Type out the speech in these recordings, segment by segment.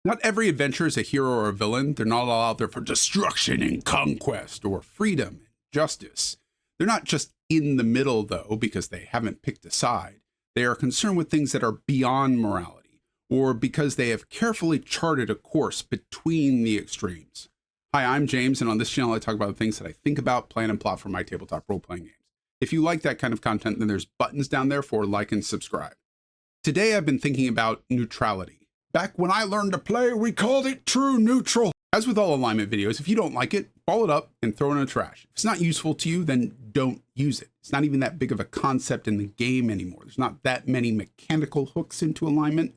Not every adventure is a hero or a villain. They're not all out there for destruction and conquest or freedom and justice. They're not just in the middle, though, because they haven't picked a side. They are concerned with things that are beyond morality, or because they have carefully charted a course between the extremes. Hi, I'm James, and on this channel I talk about the things that I think about, plan, and plot for my tabletop role-playing games. If you like that kind of content, then there's buttons down there for like and subscribe. Today I've been thinking about neutrality. Back when I learned to play, we called it true neutral. As with all alignment videos, if you don't like it, ball it up and throw it in the trash. If it's not useful to you, then don't use it. It's not even that big of a concept in the game anymore. There's not that many mechanical hooks into alignment.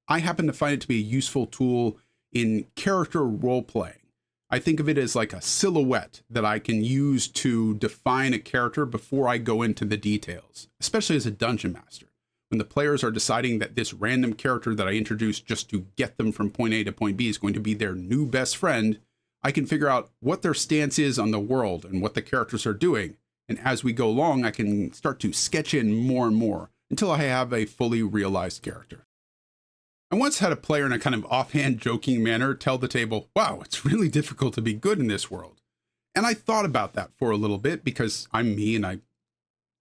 I happen to find it to be a useful tool in character role-playing. I think of it as like a silhouette that I can use to define a character before I go into the details, especially as a dungeon master. When the players are deciding that this random character that I introduced just to get them from point A to point B is going to be their new best friend, I can figure out what their stance is on the world and what the characters are doing. And as we go along, I can start to sketch in more and more until I have a fully realized character. I once had a player in a kind of offhand joking manner tell the table, wow, it's really difficult to be good in this world. And I thought about that for a little bit because I'm me and I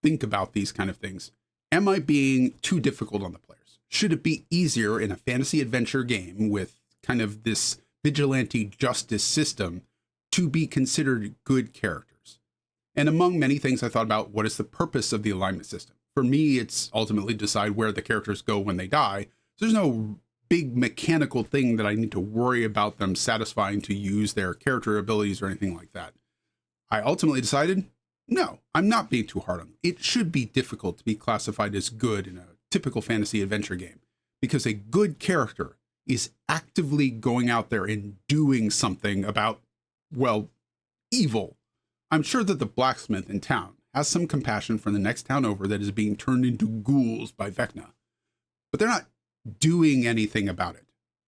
think about these kind of things. Am I being too difficult on the players? Should it be easier in a fantasy adventure game with kind of this vigilante justice system to be considered good characters? And among many things, I thought about what is the purpose of the alignment system. For me, it's ultimately decide where the characters go when they die. So there's no big mechanical thing that I need to worry about them satisfying to use their character abilities or anything like that. I ultimately decided, no, I'm not being too hard on them. It should be difficult to be classified as good in a typical fantasy adventure game because a good character is actively going out there and doing something about, well, evil. I'm sure that the blacksmith in town has some compassion for the next town over that is being turned into ghouls by Vecna, but they're not doing anything about it.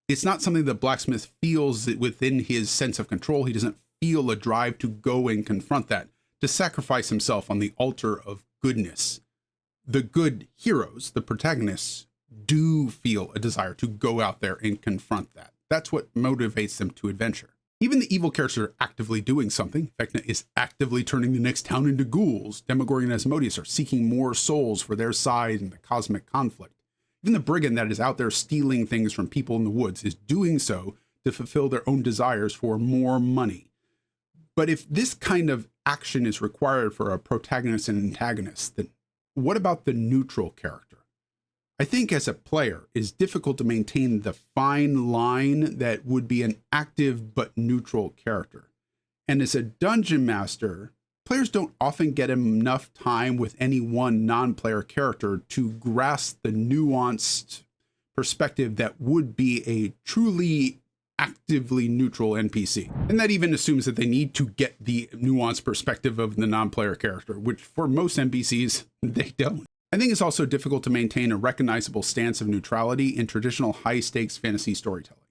It's not something the blacksmith feels within his sense of control. He doesn't feel a drive to go and confront that, to sacrifice himself on the altar of goodness. The good heroes, the protagonists, do feel a desire to go out there and confront that. That's what motivates them to adventure. Even the evil characters are actively doing something. Vecna is actively turning the next town into ghouls. Demogorgon and Asmodeus are seeking more souls for their side in the cosmic conflict. Even the brigand that is out there stealing things from people in the woods is doing so to fulfill their own desires for more money. But if this kind of action is required for a protagonist and antagonist, then what about the neutral character? I think as a player, it is difficult to maintain the fine line that would be an active but neutral character. And as a dungeon master, players don't often get enough time with any one non-player character to grasp the nuanced perspective that would be a truly actively neutral NPC. And that even assumes that they need to get the nuanced perspective of the non-player character, which for most NPCs, they don't. I think it's also difficult to maintain a recognizable stance of neutrality in traditional high-stakes fantasy storytelling.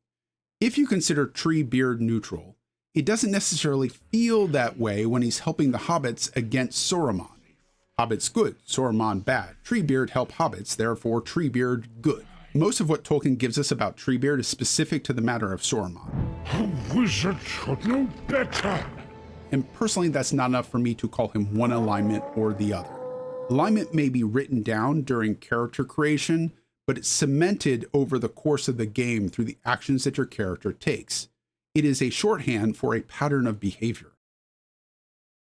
If you consider Treebeard neutral, it doesn't necessarily feel that way when he's helping the hobbits against Saruman. Hobbits good, Saruman bad. Treebeard help hobbits, therefore Treebeard good. Most of what Tolkien gives us about Treebeard is specific to the matter of Saruman. A wizard should know better. And personally, that's not enough for me to call him one alignment or the other. Alignment may be written down during character creation, but it's cemented over the course of the game through the actions that your character takes. It is a shorthand for a pattern of behavior.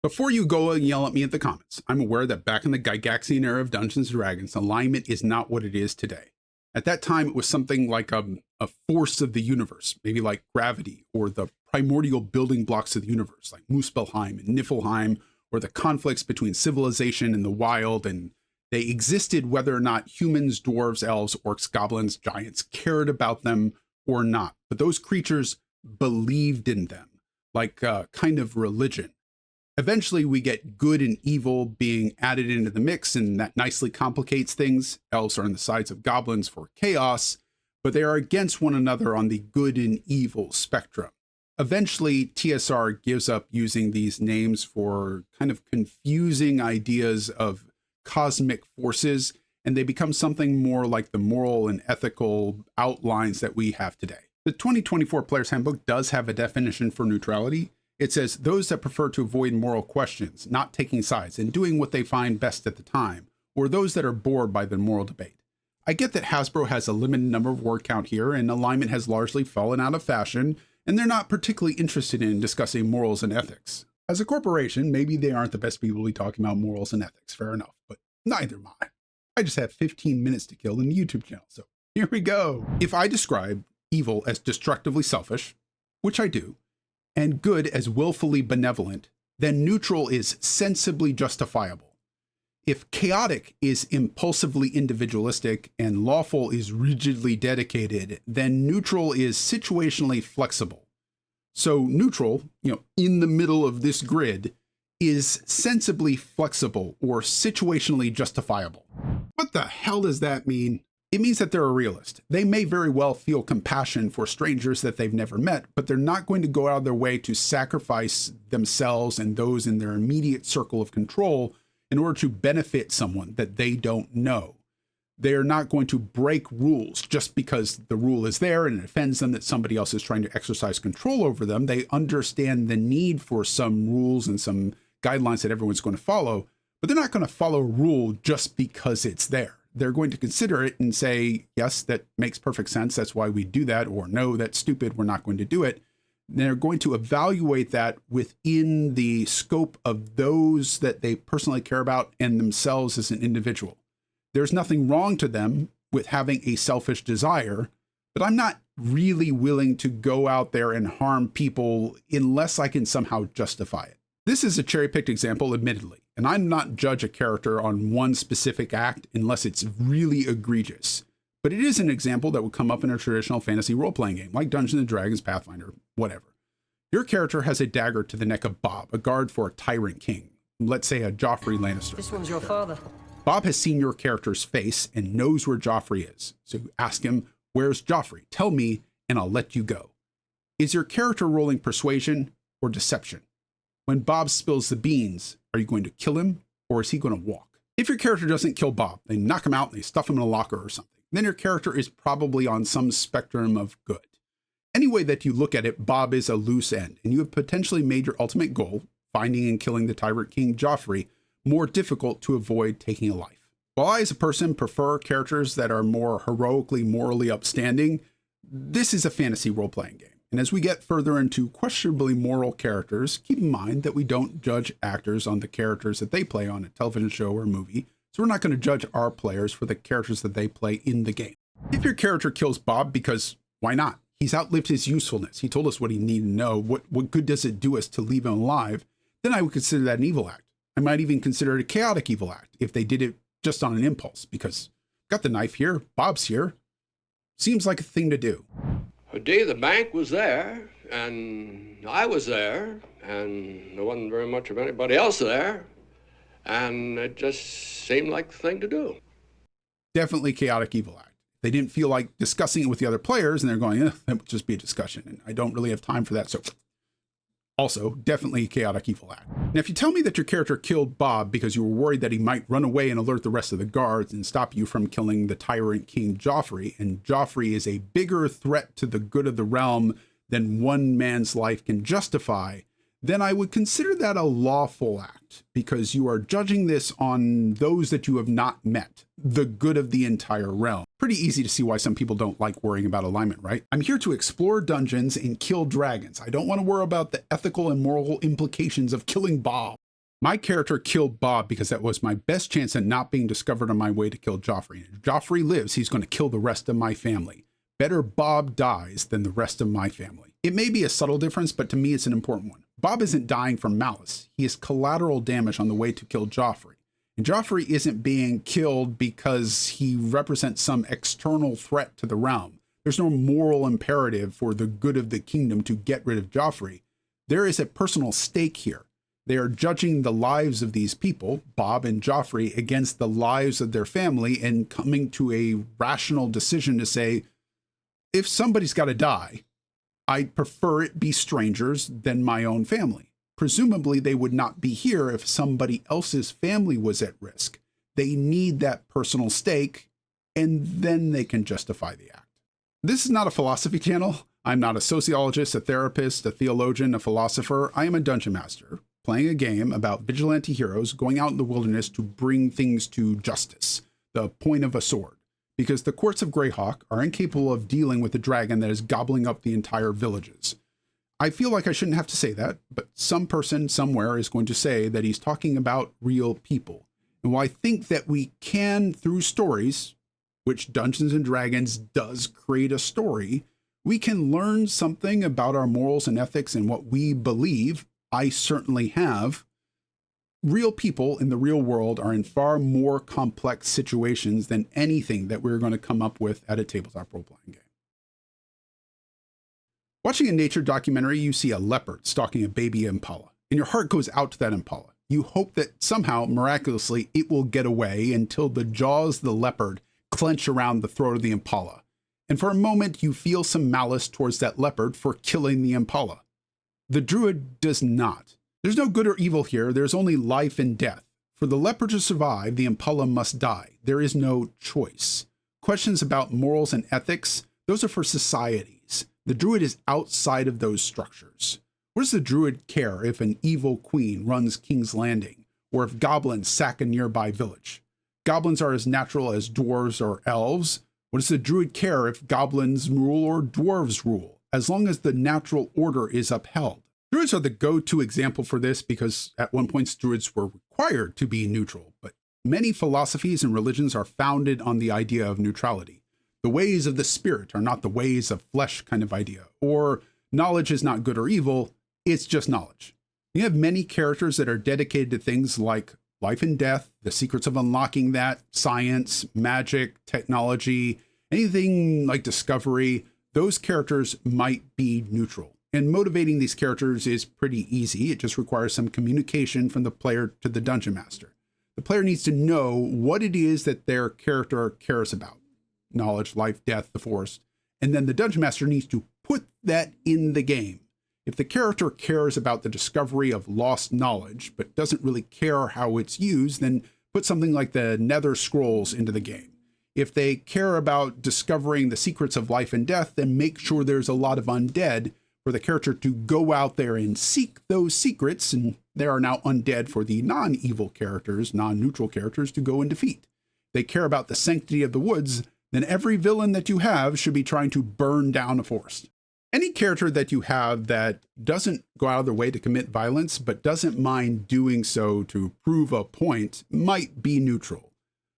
Before you go and yell at me at the comments, I'm aware that back in the Gygaxian era of Dungeons & Dragons, alignment is not what it is today. At that time, it was something like a force of the universe, maybe like gravity, or the primordial building blocks of the universe, like Muspelheim and Niflheim, or the conflicts between civilization and the wild, and they existed whether or not humans, dwarves, elves, orcs, goblins, giants cared about them or not. But those creatures believed in them, like a kind of religion. Eventually, we get good and evil being added into the mix, and that nicely complicates things. Elves are on the sides of goblins for chaos, but they are against one another on the good and evil spectrum. Eventually, TSR gives up using these names for kind of confusing ideas of cosmic forces, and they become something more like the moral and ethical outlines that we have today. The 2024 Player's Handbook does have a definition for neutrality. It says those that prefer to avoid moral questions, not taking sides, and doing what they find best at the time, or those that are bored by the moral debate. I get that Hasbro has a limited number of word count here, and alignment has largely fallen out of fashion, and they're not particularly interested in discussing morals and ethics. As a corporation, maybe they aren't the best people to be talking about morals and ethics, fair enough, but neither am I. I just have 15 minutes to kill in the YouTube channel, so here we go. If I describe evil as destructively selfish, which I do, and good as willfully benevolent, then neutral is sensibly justifiable. If chaotic is impulsively individualistic and lawful is rigidly dedicated, then neutral is situationally flexible. So neutral, in the middle of this grid, is sensibly flexible or situationally justifiable. What the hell does that mean? It means that they're a realist. They may very well feel compassion for strangers that they've never met, but they're not going to go out of their way to sacrifice themselves and those in their immediate circle of control in order to benefit someone that they don't know. They're not going to break rules just because the rule is there and it offends them that somebody else is trying to exercise control over them. They understand the need for some rules and some guidelines that everyone's going to follow, but they're not going to follow a rule just because it's there. They're going to consider it and say, yes, that makes perfect sense. That's why we do that. Or no, that's stupid. We're not going to do it. They're going to evaluate that within the scope of those that they personally care about and themselves as an individual. There's nothing wrong to them with having a selfish desire, but I'm not really willing to go out there and harm people unless I can somehow justify it. This is a cherry-picked example, admittedly, and I'm not judge a character on one specific act unless it's really egregious. But it is an example that would come up in a traditional fantasy role-playing game, like Dungeons & Dragons, Pathfinder, whatever. Your character has a dagger to the neck of Bob, a guard for a tyrant king. Let's say a Joffrey Lannister. This one's your father. Bob has seen your character's face and knows where Joffrey is. So you ask him, where's Joffrey? Tell me, and I'll let you go. Is your character rolling persuasion or deception? When Bob spills the beans, are you going to kill him or is he going to walk? If your character doesn't kill Bob, they knock him out and they stuff him in a locker or something, then your character is probably on some spectrum of good. Any way that you look at it, Bob is a loose end, and you have potentially made your ultimate goal, finding and killing the tyrant king Joffrey, more difficult to avoid taking a life. While I as a person prefer characters that are more heroically, morally upstanding, this is a fantasy role-playing game. And as we get further into questionably moral characters, keep in mind that we don't judge actors on the characters that they play on a television show or movie, so we're not going to judge our players for the characters that they play in the game. If your character kills Bob because, why not? He's outlived his usefulness. He told us what he needed to know. What good does it do us to leave him alive? Then I would consider that an evil act. I might even consider it a chaotic evil act if they did it just on an impulse, because got the knife here, Bob's here. Seems like a thing to do. A day the bank was there, and I was there, and there wasn't very much of anybody else there, and it just seemed like the thing to do. Definitely chaotic evil act. They didn't feel like discussing it with the other players, and they're going, that would just be a discussion, and I don't really have time for that, so also definitely a chaotic evil act. Now, if you tell me that your character killed Bob because you were worried that he might run away and alert the rest of the guards and stop you from killing the tyrant king Joffrey, and Joffrey is a bigger threat to the good of the realm than one man's life can justify, then I would consider that a lawful act, because you are judging this on those that you have not met, the good of the entire realm. Pretty easy to see why some people don't like worrying about alignment, right? I'm here to explore dungeons and kill dragons. I don't want to worry about the ethical and moral implications of killing Bob. My character killed Bob because that was my best chance at not being discovered on my way to kill Joffrey. If Joffrey lives, he's going to kill the rest of my family. Better Bob dies than the rest of my family. It may be a subtle difference, but to me it's an important one. Bob isn't dying from malice. He is collateral damage on the way to kill Joffrey. And Joffrey isn't being killed because he represents some external threat to the realm. There's no moral imperative for the good of the kingdom to get rid of Joffrey. There is a personal stake here. They are judging the lives of these people, Bob and Joffrey, against the lives of their family and coming to a rational decision to say, if somebody's got to die, I'd prefer it be strangers than my own family. Presumably, they would not be here if somebody else's family was at risk. They need that personal stake, and then they can justify the act. This is not a philosophy channel. I'm not a sociologist, a therapist, a theologian, a philosopher. I am a dungeon master, playing a game about vigilante heroes going out in the wilderness to bring things to justice, the point of a sword, because the courts of Greyhawk are incapable of dealing with the dragon that is gobbling up the entire villages. I feel like I shouldn't have to say that, but some person somewhere is going to say that he's talking about real people. And while I think that we can, through stories, which Dungeons and Dragons does create a story, we can learn something about our morals and ethics and what we believe. I certainly have. Real people in the real world are in far more complex situations than anything that we're going to come up with at a tabletop role-playing game. Watching a nature documentary, you see a leopard stalking a baby impala, and your heart goes out to that impala. You hope that somehow, miraculously, it will get away until the jaws of the leopard clench around the throat of the impala. And for a moment, you feel some malice towards that leopard for killing the impala. The druid does not. There's no good or evil here. There's only life and death. For the leopard to survive, the impala must die. There is no choice. Questions about morals and ethics, those are for societies. The druid is outside of those structures. What does the druid care if an evil queen runs King's Landing, or if goblins sack a nearby village? Goblins are as natural as dwarves or elves. What does the druid care if goblins rule or dwarves rule, as long as the natural order is upheld? Druids are the go-to example for this because at one point druids were required to be neutral, but many philosophies and religions are founded on the idea of neutrality. The ways of the spirit are not the ways of flesh kind of idea, or knowledge is not good or evil, it's just knowledge. You have many characters that are dedicated to things like life and death, the secrets of unlocking that, science, magic, technology, anything like discovery. Those characters might be neutral. And motivating these characters is pretty easy. It just requires some communication from the player to the dungeon master. The player needs to know what it is that their character cares about. Knowledge, life, death, the forest. And then the dungeon master needs to put that in the game. If the character cares about the discovery of lost knowledge, but doesn't really care how it's used, then put something like the Nether Scrolls into the game. If they care about discovering the secrets of life and death, then make sure there's a lot of undead for the character to go out there and seek those secrets, and there are now undead for the non-evil characters, non-neutral characters to go and defeat. They care about the sanctity of the woods, then every villain that you have should be trying to burn down a forest. Any character that you have that doesn't go out of their way to commit violence, but doesn't mind doing so to prove a point, might be neutral.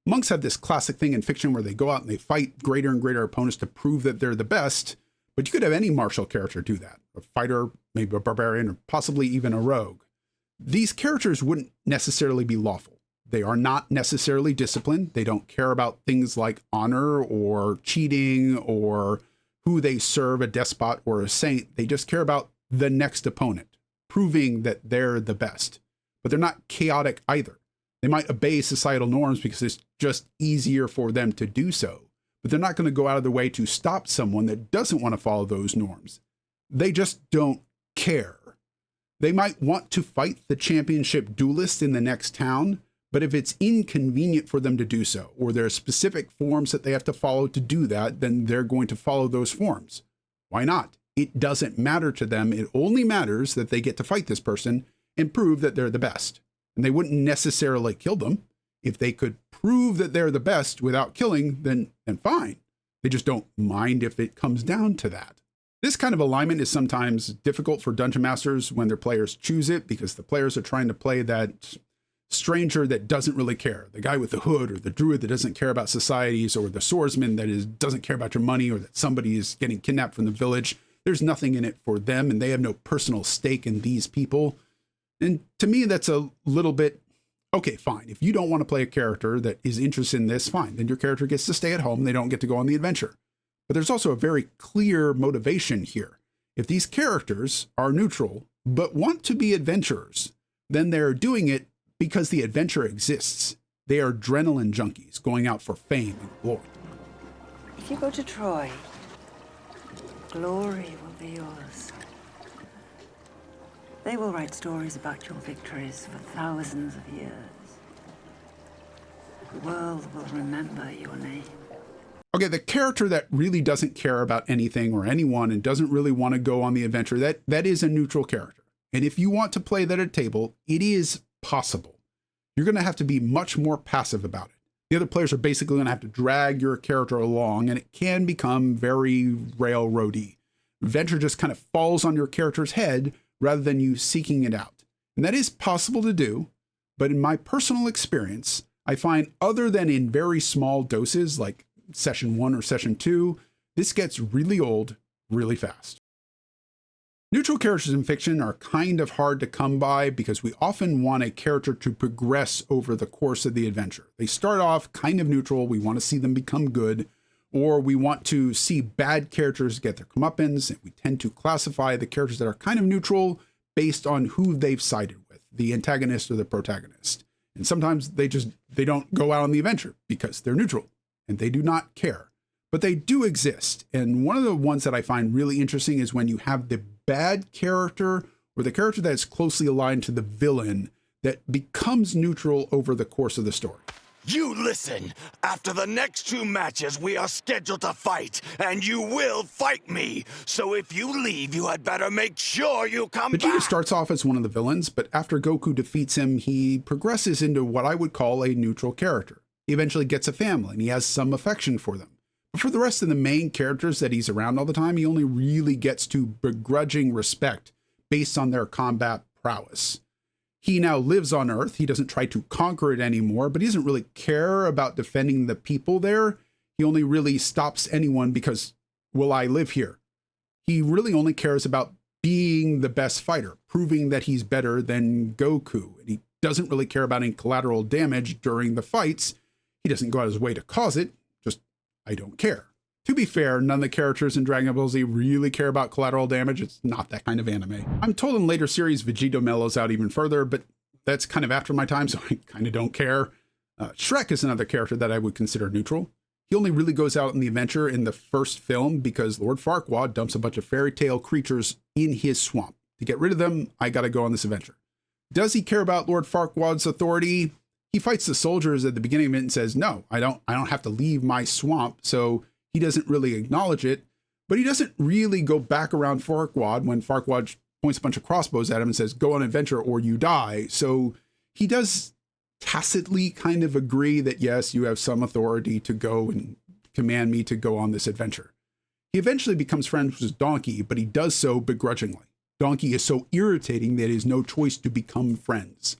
Monks have this classic thing in fiction where they go out and they fight greater and greater opponents to prove that they're the best, but you could have any martial character do that. A fighter, maybe a barbarian, or possibly even a rogue. These characters wouldn't necessarily be lawful. They are not necessarily disciplined. They don't care about things like honor or cheating or who they serve, a despot or a saint. They just care about the next opponent, proving that they're the best. But they're not chaotic either. They might obey societal norms because it's just easier for them to do so. But they're not going to go out of their way to stop someone that doesn't want to follow those norms. They just don't care. They might want to fight the championship duelist in the next town, but if it's inconvenient for them to do so, or there are specific forms that they have to follow to do that, then they're going to follow those forms. Why not? It doesn't matter to them. It only matters that they get to fight this person and prove that they're the best. And they wouldn't necessarily kill them. If they could prove that they're the best without killing, then fine. They just don't mind if it comes down to that. This kind of alignment is sometimes difficult for dungeon masters when their players choose it, because the players are trying to play that stranger that doesn't really care, the guy with the hood, or the druid that doesn't care about societies, or the swordsman that doesn't care about your money, or that somebody is getting kidnapped from the village. There's nothing in it for them, and they have no personal stake in these people. And to me, that's a little bit, okay, fine. If you don't want to play a character that is interested in this, fine. Then your character gets to stay at home. They don't get to go on the adventure. But there's also a very clear motivation here. If these characters are neutral, but want to be adventurers, then they're doing it because the adventure exists. They are adrenaline junkies going out for fame and glory. If you go to Troy, glory will be yours. They will write stories about your victories for thousands of years. The world will remember your name. Okay, the character that really doesn't care about anything or anyone and doesn't really want to go on the adventure, that is a neutral character. And if you want to play that at a table, it is possible. You're going to have to be much more passive about it. The other players are basically going to have to drag your character along, and it can become very railroady. Adventure just kind of falls on your character's head rather than you seeking it out. And that is possible to do, but in my personal experience, I find other than in very small doses like session 1 or session 2, this gets really old really fast. Neutral characters in fiction are kind of hard to come by because we often want a character to progress over the course of the adventure. They start off kind of neutral, we want to see them become good, or we want to see bad characters get their comeuppance, and we tend to classify the characters that are kind of neutral based on who they've sided with, the antagonist or the protagonist. And sometimes they don't go out on the adventure because they're neutral and they do not care. But they do exist. And one of the ones that I find really interesting is when you have the bad character or the character that is closely aligned to the villain that becomes neutral over the course of the story. You listen. After the next 2 matches, we are scheduled to fight, and you will fight me. So if you leave, you had better make sure you come Vegeta back. starts off as one of the villains, but after Goku defeats him, he progresses into what I would call a neutral character. He eventually gets a family, and he has some affection for them. But for the rest of the main characters that he's around all the time, he only really gets to begrudging respect based on their combat prowess. He now lives on Earth. He doesn't try to conquer it anymore, but he doesn't really care about defending the people there. He only really stops anyone because, will I live here? He really only cares about being the best fighter, proving that he's better than Goku. And he doesn't really care about any collateral damage during the fights. He doesn't go out of his way to cause it. Just, I don't care. To be fair, none of the characters in Dragon Ball Z really care about collateral damage. It's not that kind of anime. I'm told in later series, Vegeta mellows out even further, but that's kind of after my time, so I kind of don't care. Shrek is another character that I would consider neutral. He only really goes out in the adventure in the first film because Lord Farquaad dumps a bunch of fairy tale creatures in his swamp. To get rid of them, I gotta go on this adventure. Does he care about Lord Farquaad's authority? He fights the soldiers at the beginning of it and says, no, I don't have to leave my swamp, so he doesn't really acknowledge it, but he doesn't really go back around Farquaad when Farquaad points a bunch of crossbows at him and says, go on an adventure or you die. So he does tacitly kind of agree that, yes, you have some authority to go and command me to go on this adventure. He eventually becomes friends with Donkey, but he does so begrudgingly. Donkey is so irritating that he has no choice to become friends.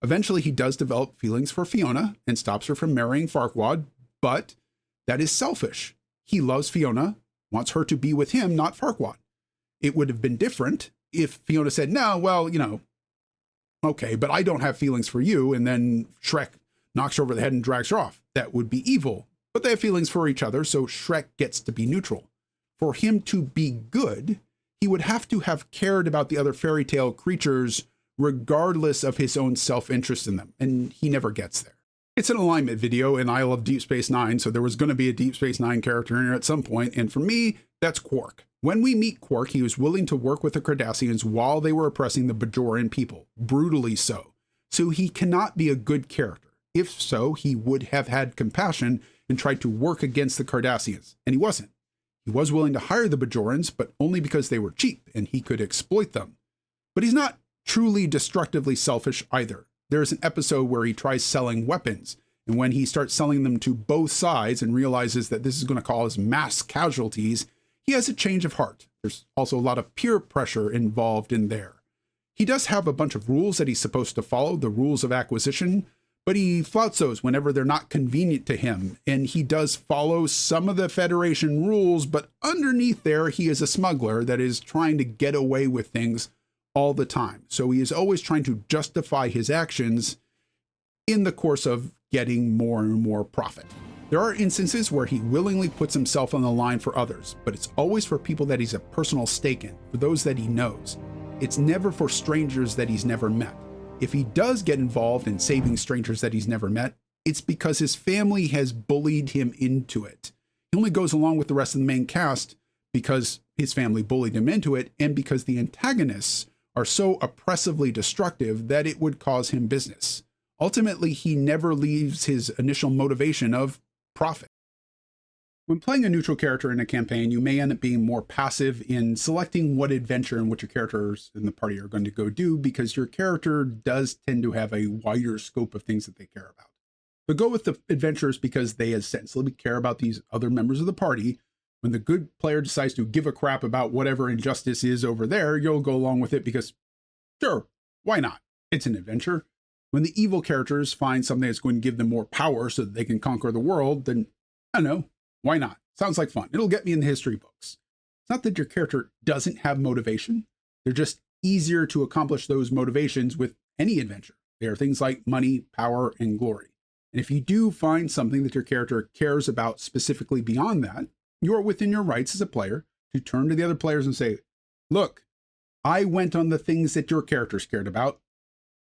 Eventually, he does develop feelings for Fiona and stops her from marrying Farquaad, but that is selfish. He loves Fiona, wants her to be with him, not Farquaad. It would have been different if Fiona said, no, well, okay, but I don't have feelings for you, and then Shrek knocks her over the head and drags her off. That would be evil. But they have feelings for each other, so Shrek gets to be neutral. For him to be good, he would have to have cared about the other fairy tale creatures regardless of his own self-interest in them, and he never gets there. It's an alignment video, and I love Deep Space Nine, so there was going to be a Deep Space Nine character in here at some point, and for me, that's Quark. When we meet Quark, he was willing to work with the Cardassians while they were oppressing the Bajoran people, brutally so. So he cannot be a good character. If so, he would have had compassion and tried to work against the Cardassians, and he wasn't. He was willing to hire the Bajorans, but only because they were cheap and he could exploit them. But he's not truly destructively selfish either. There's an episode where he tries selling weapons, and when he starts selling them to both sides and realizes that this is going to cause mass casualties, he has a change of heart. There's also a lot of peer pressure involved in there. He does have a bunch of rules that he's supposed to follow, the rules of acquisition, but he flouts those whenever they're not convenient to him, and he does follow some of the Federation rules, but underneath there, he is a smuggler that is trying to get away with things all the time. So he is always trying to justify his actions in the course of getting more and more profit. There are instances where he willingly puts himself on the line for others, but it's always for people that he's a personal stake in, for those that he knows. It's never for strangers that he's never met. If he does get involved in saving strangers that he's never met, it's because his family has bullied him into it. He only goes along with the rest of the main cast because his family bullied him into it, and because the antagonists are so oppressively destructive that it would cause him business. Ultimately, he never leaves his initial motivation of profit. When playing a neutral character in a campaign, you may end up being more passive in selecting what adventure and what your characters in the party are going to go do, because your character does tend to have a wider scope of things that they care about. So go with the adventurers because they essentially care about these other members of the party. When the good player decides to give a crap about whatever injustice is over there, you'll go along with it because, sure, why not? It's an adventure. When the evil characters find something that's going to give them more power so that they can conquer the world, then, I don't know, why not? Sounds like fun. It'll get me in the history books. It's not that your character doesn't have motivation. They're just easier to accomplish those motivations with any adventure. They are things like money, power, and glory. And if you do find something that your character cares about specifically beyond that, you are within your rights as a player to turn to the other players and say, look, I went on the things that your characters cared about.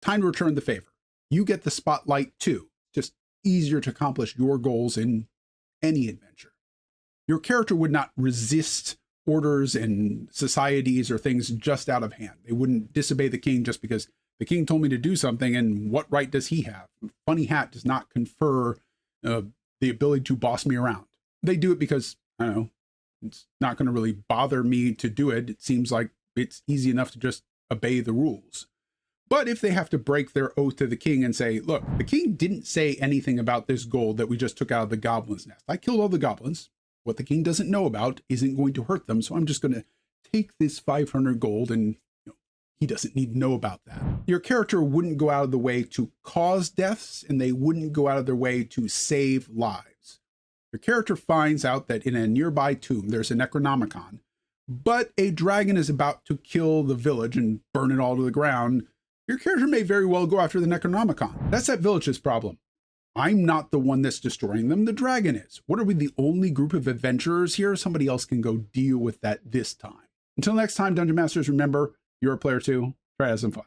Time to return the favor. You get the spotlight too. Just easier to accomplish your goals in any adventure. Your character would not resist orders and societies or things just out of hand. They wouldn't disobey the king just because the king told me to do something, and what right does he have? Funny Hat does not confer the ability to boss me around. They do it because, I don't know, it's not going to really bother me to do it. It seems like it's easy enough to just obey the rules. But if they have to break their oath to the king and say, look, the king didn't say anything about this gold that we just took out of the goblin's nest. I killed all the goblins. What the king doesn't know about isn't going to hurt them. So I'm just going to take this 500 gold and he doesn't need to know about that. Your character wouldn't go out of the way to cause deaths, and they wouldn't go out of their way to save lives. Your character finds out that in a nearby tomb, there's a Necronomicon, but a dragon is about to kill the village and burn it all to the ground. Your character may very well go after the Necronomicon. That's that village's problem. I'm not the one that's destroying them. The dragon is. What, are we the only group of adventurers here? Somebody else can go deal with that this time. Until next time, Dungeon Masters, remember, you're a player too. Try to have some fun.